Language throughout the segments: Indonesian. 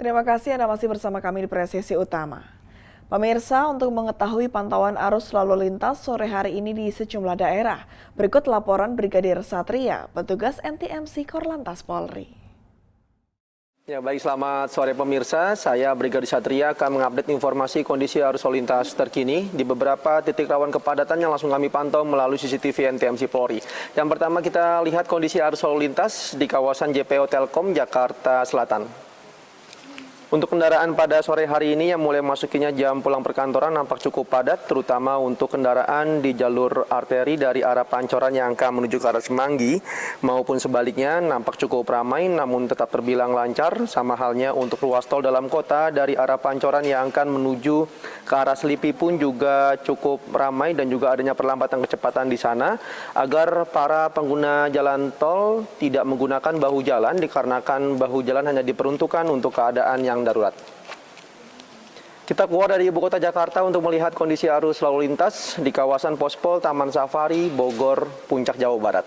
Terima kasih Anda masih bersama kami di Presisi Utama. Pemirsa, untuk mengetahui pantauan arus lalu lintas sore hari ini di sejumlah daerah, berikut laporan Brigadir Satria, petugas NTMC Korlantas Polri. Ya baik, selamat sore pemirsa. Saya Brigadir Satria akan mengupdate informasi kondisi arus lalu lintas terkini di beberapa titik rawan kepadatan yang langsung kami pantau melalui CCTV NTMC Polri. Yang pertama kita lihat kondisi arus lalu lintas di kawasan JPO Telkom, Jakarta Selatan. Untuk kendaraan pada sore hari ini yang mulai masukinya jam pulang perkantoran nampak cukup padat, terutama untuk kendaraan di jalur arteri dari arah Pancoran yang akan menuju ke arah Semanggi maupun sebaliknya nampak cukup ramai namun tetap terbilang lancar, sama halnya untuk ruas tol dalam kota dari arah Pancoran yang akan menuju ke arah Selipi pun juga cukup ramai dan juga adanya perlambatan kecepatan di sana agar para pengguna jalan tol tidak menggunakan bahu jalan dikarenakan bahu jalan hanya diperuntukkan untuk keadaan yang darurat. Kita keluar dari ibu kota Jakarta untuk melihat kondisi arus lalu lintas di kawasan Pospol Taman Safari, Bogor, Puncak, Jawa Barat.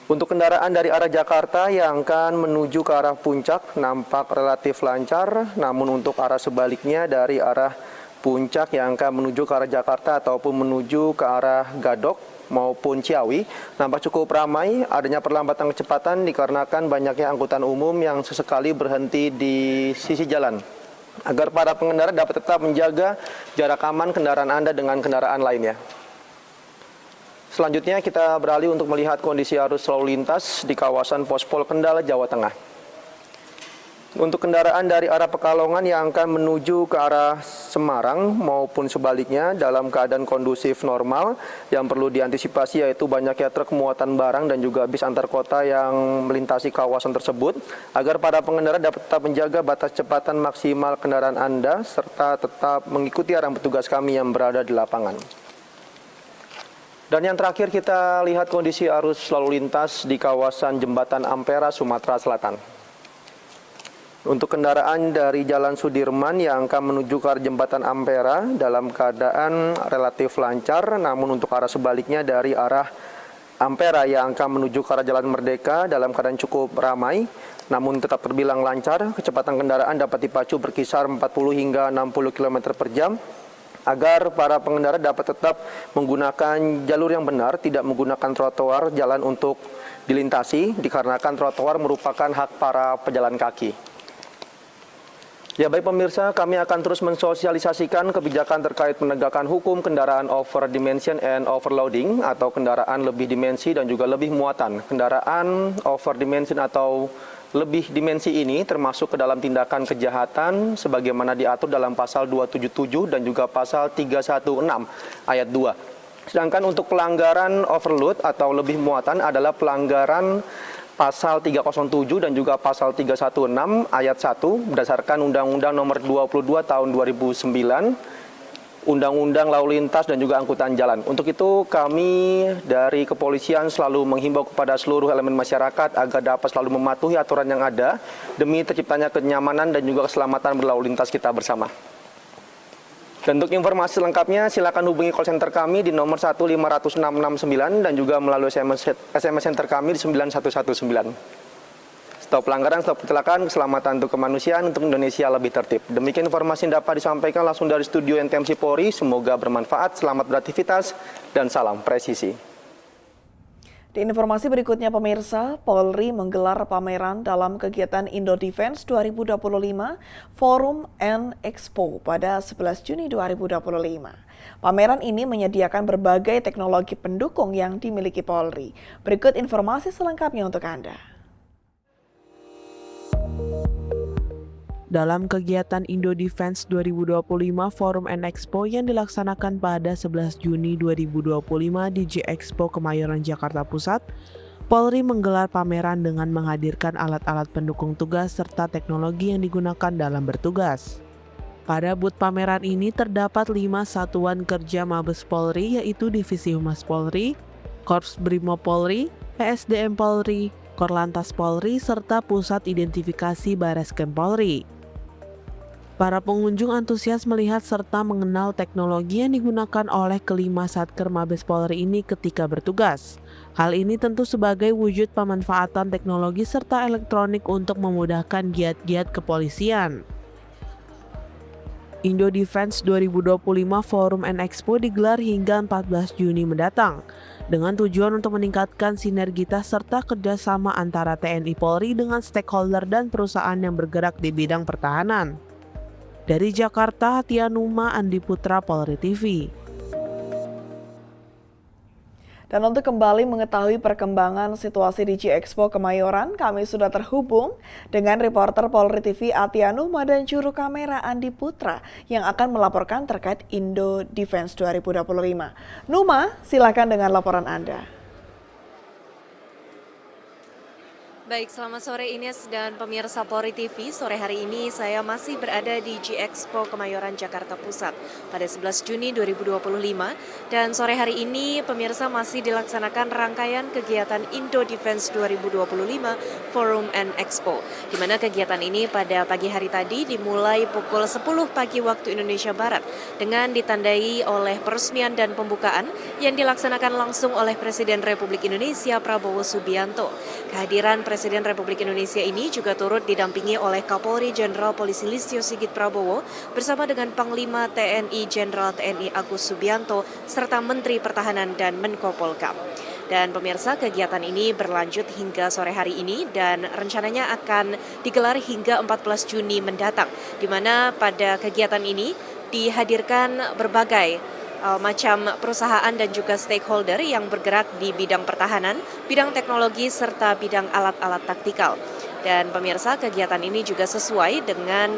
Untuk kendaraan dari arah Jakarta yang akan menuju ke arah Puncak nampak relatif lancar, namun untuk arah sebaliknya dari arah Puncak yang akan menuju ke arah Jakarta ataupun menuju ke arah Gadok maupun Ciawi nampak cukup ramai, adanya perlambatan kecepatan dikarenakan banyaknya angkutan umum yang sesekali berhenti di sisi jalan agar para pengendara dapat tetap menjaga jarak aman kendaraan Anda dengan kendaraan lainnya. Selanjutnya kita beralih untuk melihat kondisi arus lalu lintas di kawasan Pospol Kendal, Jawa Tengah. Untuk kendaraan dari arah Pekalongan yang akan menuju ke arah Semarang maupun sebaliknya dalam keadaan kondusif normal, yang perlu diantisipasi yaitu banyaknya truk muatan barang dan juga bis antar kota yang melintasi kawasan tersebut agar para pengendara dapat tetap menjaga batas kecepatan maksimal kendaraan Anda serta tetap mengikuti arahan petugas kami yang berada di lapangan. Dan yang terakhir kita lihat kondisi arus lalu lintas di kawasan Jembatan Ampera, Sumatera Selatan. Untuk kendaraan dari Jalan Sudirman yang akan menuju ke arah Jembatan Ampera dalam keadaan relatif lancar, namun untuk arah sebaliknya dari arah Ampera yang akan menuju ke arah Jalan Merdeka dalam keadaan cukup ramai, namun tetap terbilang lancar. Kecepatan kendaraan dapat dipacu berkisar 40 hingga 60 km per jam, agar para pengendara dapat tetap menggunakan jalur yang benar, tidak menggunakan trotoar jalan untuk dilintasi, dikarenakan trotoar merupakan hak para pejalan kaki. Ya baik pemirsa, kami akan terus mensosialisasikan kebijakan terkait penegakan hukum kendaraan over dimension and overloading atau kendaraan lebih dimensi dan juga lebih muatan. Kendaraan over dimension atau lebih dimensi ini termasuk ke dalam tindakan kejahatan sebagaimana diatur dalam pasal 277 dan juga pasal 316 ayat 2. Sedangkan untuk pelanggaran overload atau lebih muatan adalah pelanggaran pasal 307 dan juga pasal 316 ayat 1 berdasarkan Undang-Undang Nomor 22 Tahun 2009, Undang-Undang Lalu Lintas dan juga Angkutan Jalan. Untuk itu kami dari kepolisian selalu menghimbau kepada seluruh elemen masyarakat agar dapat selalu mematuhi aturan yang ada demi terciptanya kenyamanan dan juga keselamatan berlalu lintas kita bersama. Dan untuk informasi lengkapnya silakan hubungi call center kami di nomor 15669 dan juga melalui SMS center kami di 9119. Stop pelanggaran, stop kecelakaan, keselamatan untuk kemanusiaan, untuk Indonesia lebih tertib. Demikian informasi yang dapat disampaikan langsung dari studio NTMC Polri. Semoga bermanfaat, selamat beraktivitas, dan salam presisi. Di informasi berikutnya pemirsa, Polri menggelar pameran dalam kegiatan Indo Defense 2025 Forum and Expo pada 11 Juni 2025. Pameran ini menyediakan berbagai teknologi pendukung yang dimiliki Polri. Berikut informasi selengkapnya untuk Anda. Dalam kegiatan Indo Defense 2025 Forum and Expo yang dilaksanakan pada 11 Juni 2025 di J-Expo Kemayoran, Jakarta Pusat, Polri menggelar pameran dengan menghadirkan alat-alat pendukung tugas serta teknologi yang digunakan dalam bertugas. Pada booth pameran ini terdapat 5 satuan kerja Mabes Polri, yaitu Divisi Humas Polri, Korps Brimob Polri, PSDM Polri, Korlantas Polri, serta Pusat Identifikasi Bareskrim Polri. Para pengunjung antusias melihat serta mengenal teknologi yang digunakan oleh kelima Satker Mabes Polri ini ketika bertugas. Hal ini tentu sebagai wujud pemanfaatan teknologi serta elektronik untuk memudahkan giat-giat kepolisian. Indo Defense 2025 Forum and Expo digelar hingga 14 Juni mendatang, dengan tujuan untuk meningkatkan sinergitas serta kerjasama antara TNI Polri dengan stakeholder dan perusahaan yang bergerak di bidang pertahanan. Dari Jakarta, Tianuma Andi Putra, Polri TV. Dan untuk kembali mengetahui perkembangan situasi di G-Expo Kemayoran, kami sudah terhubung dengan reporter Polri TV Atia Numa dan juru kamera Andi Putra yang akan melaporkan terkait Indo Defense 2025. Numa, silakan dengan laporan Anda. Baik, selamat sore Ines dan pemirsa Polri TV. Sore hari ini saya masih berada di G-Expo Kemayoran Jakarta Pusat pada 11 Juni 2025. Dan sore hari ini pemirsa masih dilaksanakan rangkaian kegiatan Indo Defense 2025 Forum and Expo. Di mana kegiatan ini pada pagi hari tadi dimulai pukul 10 pagi waktu Indonesia Barat dengan ditandai oleh peresmian dan pembukaan yang dilaksanakan langsung oleh Presiden Republik Indonesia Prabowo Subianto. Kehadiran Presiden Republik Indonesia ini juga turut didampingi oleh Kapolri Jenderal Polisi Listio Sigit Prabowo bersama dengan Panglima TNI Jenderal TNI Agus Subianto serta Menteri Pertahanan dan Menko Polkam. Dan pemirsa, kegiatan ini berlanjut hingga sore hari ini dan rencananya akan digelar hingga 14 Juni mendatang, di mana pada kegiatan ini dihadirkan berbagai macam perusahaan dan juga stakeholder yang bergerak di bidang pertahanan, bidang teknologi, serta bidang alat-alat taktikal. Dan pemirsa, kegiatan ini juga sesuai dengan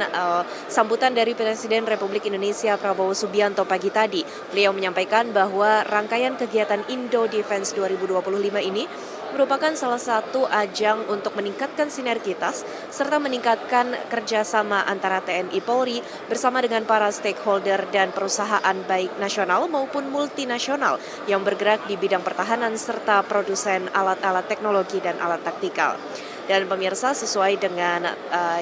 sambutan dari Presiden Republik Indonesia Prabowo Subianto pagi tadi. Beliau menyampaikan bahwa rangkaian kegiatan Indo Defense 2025 ini merupakan salah satu ajang untuk meningkatkan sinergitas serta meningkatkan kerjasama antara TNI Polri bersama dengan para stakeholder dan perusahaan baik nasional maupun multinasional yang bergerak di bidang pertahanan serta produsen alat-alat teknologi dan alat taktikal. Dan pemirsa, sesuai dengan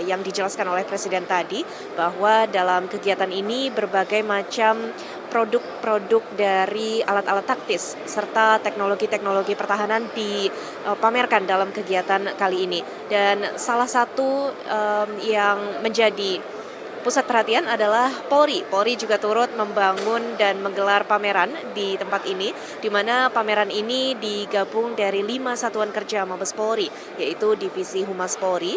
yang dijelaskan oleh Presiden tadi, bahwa dalam kegiatan ini berbagai macam produk-produk dari alat-alat taktis serta teknologi-teknologi pertahanan dipamerkan dalam kegiatan kali ini. Dan salah satu yang menjadi pusat perhatian adalah Polri. Polri juga turut membangun dan menggelar pameran di tempat ini, di mana pameran ini digabung dari 5 satuan kerja Mabes Polri, yaitu Divisi Humas Polri,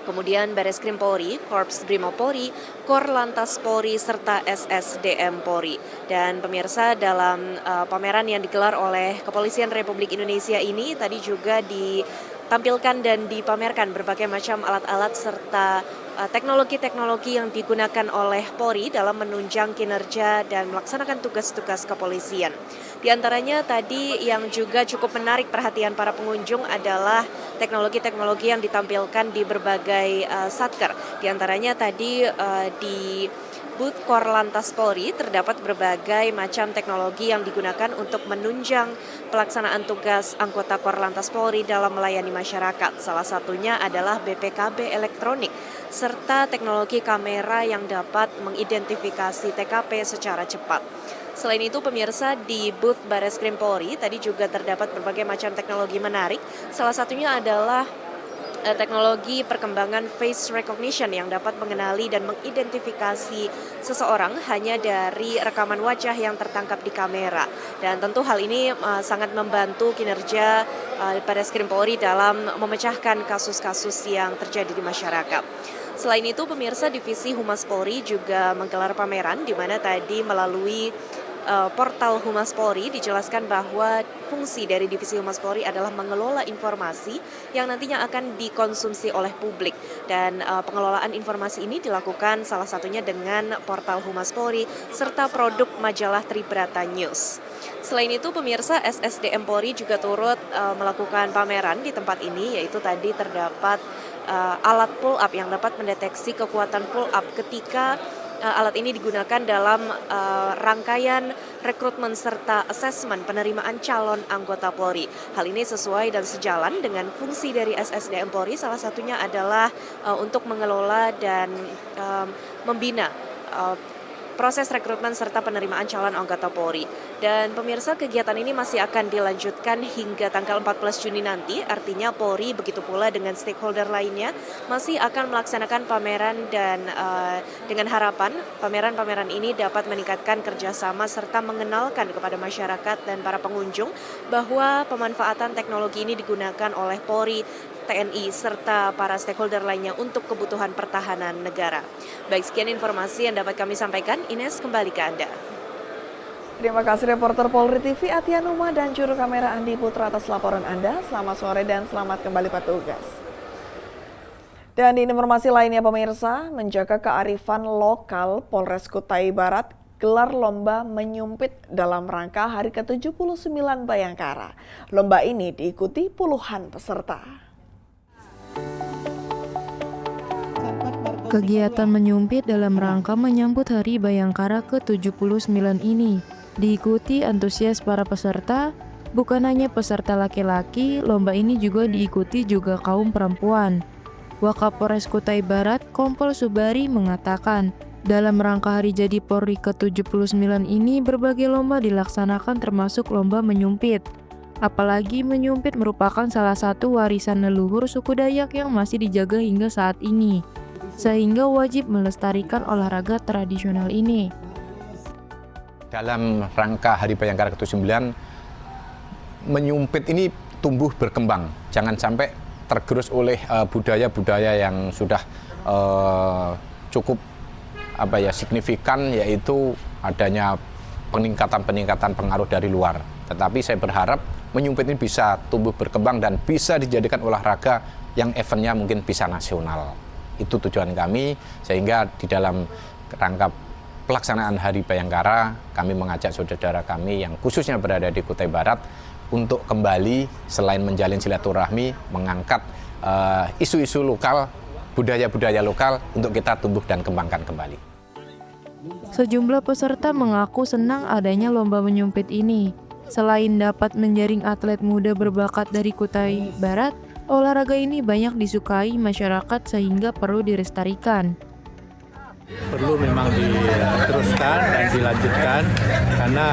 kemudian Bareskrim Polri, Korps Brimob Polri, Korlantas Polri, serta SSDM Polri. Dan pemirsa, dalam pameran yang digelar oleh Kepolisian Republik Indonesia ini tadi juga ditampilkan dan dipamerkan berbagai macam alat-alat serta teknologi-teknologi yang digunakan oleh Polri dalam menunjang kinerja dan melaksanakan tugas-tugas kepolisian. Di antaranya tadi yang juga cukup menarik perhatian para pengunjung adalah teknologi-teknologi yang ditampilkan di berbagai satker. Di antaranya tadi di booth Korlantas Polri terdapat berbagai macam teknologi yang digunakan untuk menunjang pelaksanaan tugas anggota Korlantas Polri dalam melayani masyarakat. Salah satunya adalah BPKB elektronik serta teknologi kamera yang dapat mengidentifikasi TKP secara cepat. Selain itu pemirsa, di booth Bareskrim Polri tadi juga terdapat berbagai macam teknologi menarik. Salah satunya adalah teknologi perkembangan face recognition yang dapat mengenali dan mengidentifikasi seseorang hanya dari rekaman wajah yang tertangkap di kamera. Dan tentu hal ini sangat membantu kinerja Bareskrim Polri dalam memecahkan kasus-kasus yang terjadi di masyarakat. Selain itu pemirsa, Divisi Humas Polri juga menggelar pameran di mana tadi melalui portal Humas Polri dijelaskan bahwa fungsi dari Divisi Humas Polri adalah mengelola informasi yang nantinya akan dikonsumsi oleh publik, dan pengelolaan informasi ini dilakukan salah satunya dengan portal Humas Polri serta produk majalah Tribrata News. Selain itu pemirsa, SSDM Polri juga turut melakukan pameran di tempat ini, yaitu tadi terdapat alat pull up yang dapat mendeteksi kekuatan pull up ketika alat ini digunakan dalam rangkaian rekrutmen serta asesmen penerimaan calon anggota Polri. Hal ini sesuai dan sejalan dengan fungsi dari SSDM Polri, salah satunya adalah untuk mengelola dan membina proses rekrutmen serta penerimaan calon anggota Polri. Dan pemirsa, kegiatan ini masih akan dilanjutkan hingga tanggal 14 Juni nanti. Artinya Polri begitu pula dengan stakeholder lainnya masih akan melaksanakan pameran dan dengan harapan pameran-pameran ini dapat meningkatkan kerjasama serta mengenalkan kepada masyarakat dan para pengunjung bahwa pemanfaatan teknologi ini digunakan oleh Polri, TNI, serta para stakeholder lainnya untuk kebutuhan pertahanan negara. Baik, sekian informasi yang dapat kami sampaikan. Ines, kembali ke Anda. Terima kasih reporter Polri TV Atia Numa dan juru kamera Andi Putra atas laporan Anda. Selamat sore dan selamat kembali bertugas. Dan di informasi lainnya pemirsa, menjaga kearifan lokal, Polres Kutai Barat gelar lomba menyumpit dalam rangka Hari ke-79 Bayangkara. Lomba ini diikuti puluhan peserta. Kegiatan menyumpit dalam rangka menyambut Hari Bayangkara ke-79 ini diikuti antusias para peserta. Bukan hanya peserta laki-laki, lomba ini juga diikuti juga kaum perempuan. Wakapolres Kutai Barat, Kompol Subari mengatakan, dalam rangka Hari Jadi Polri ke-79 ini berbagai lomba dilaksanakan termasuk lomba menyumpit. Apalagi menyumpit merupakan salah satu warisan leluhur suku Dayak yang masih dijaga hingga saat ini, sehingga wajib melestarikan olahraga tradisional ini. Dalam rangka Hari Bayangkara ke-79, menyumpit ini tumbuh berkembang. Jangan sampai tergerus oleh budaya-budaya yang sudah cukup signifikan, yaitu adanya peningkatan pengaruh dari luar. Tetapi saya berharap menyumpit ini bisa tumbuh berkembang dan bisa dijadikan olahraga yang eventnya mungkin bisa nasional. Itu tujuan kami, sehingga di dalam rangka pelaksanaan Hari Bayangkara, kami mengajak saudara kami yang khususnya berada di Kutai Barat untuk kembali selain menjalin silaturahmi, mengangkat isu-isu lokal, budaya-budaya lokal untuk kita tumbuh dan kembangkan kembali. Sejumlah peserta mengaku senang adanya lomba menyumpit ini. Selain dapat menjaring atlet muda berbakat dari Kutai Barat, olahraga ini banyak disukai masyarakat sehingga perlu dilestarikan. Perlu memang diteruskan dan dilanjutkan karena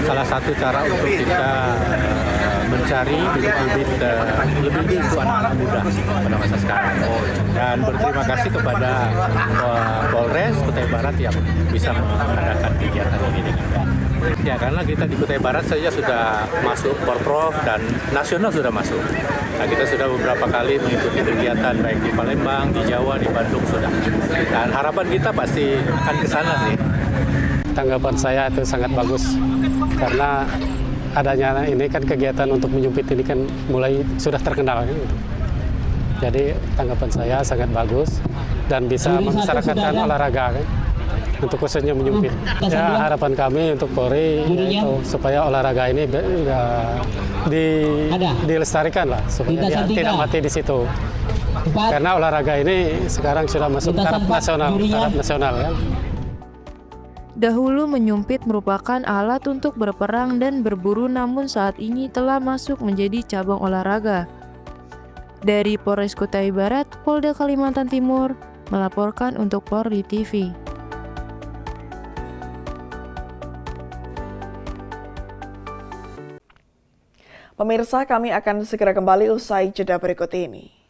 salah satu cara untuk kita mencari bibit-bibit lebih untuk anak-anak muda pada masa sekarang. Dan berterima kasih kepada Polres Kutai Barat yang bisa mengadakan kegiatan ini dengan baik. Ya, karena kita di Kutai Barat saja sudah masuk Porprov dan nasional sudah masuk. Nah, kita sudah beberapa kali mengikuti kegiatan baik di Palembang, di Jawa, di Bandung sudah. Dan harapan kita pasti akan ke sana sih. Tanggapan saya itu sangat bagus karena adanya ini kan kegiatan untuk menyumpit ini kan mulai sudah terkenal kan. Jadi tanggapan saya sangat bagus dan bisa memasyarakatkan olahraga kan. Untuk khususnya menyumpit. Ya, harapan kami untuk Polri yaitu supaya olahraga ini dilestarikan lah supaya dia tidak mati di situ. Karena olahraga ini sekarang sudah masuk taraf nasional kan. Dahulu menyumpit merupakan alat untuk berperang dan berburu, namun saat ini telah masuk menjadi cabang olahraga. Dari Polres Kutai Barat, Polda Kalimantan Timur melaporkan untuk Polri TV. Pemirsa, kami akan segera kembali usai jeda berikut ini.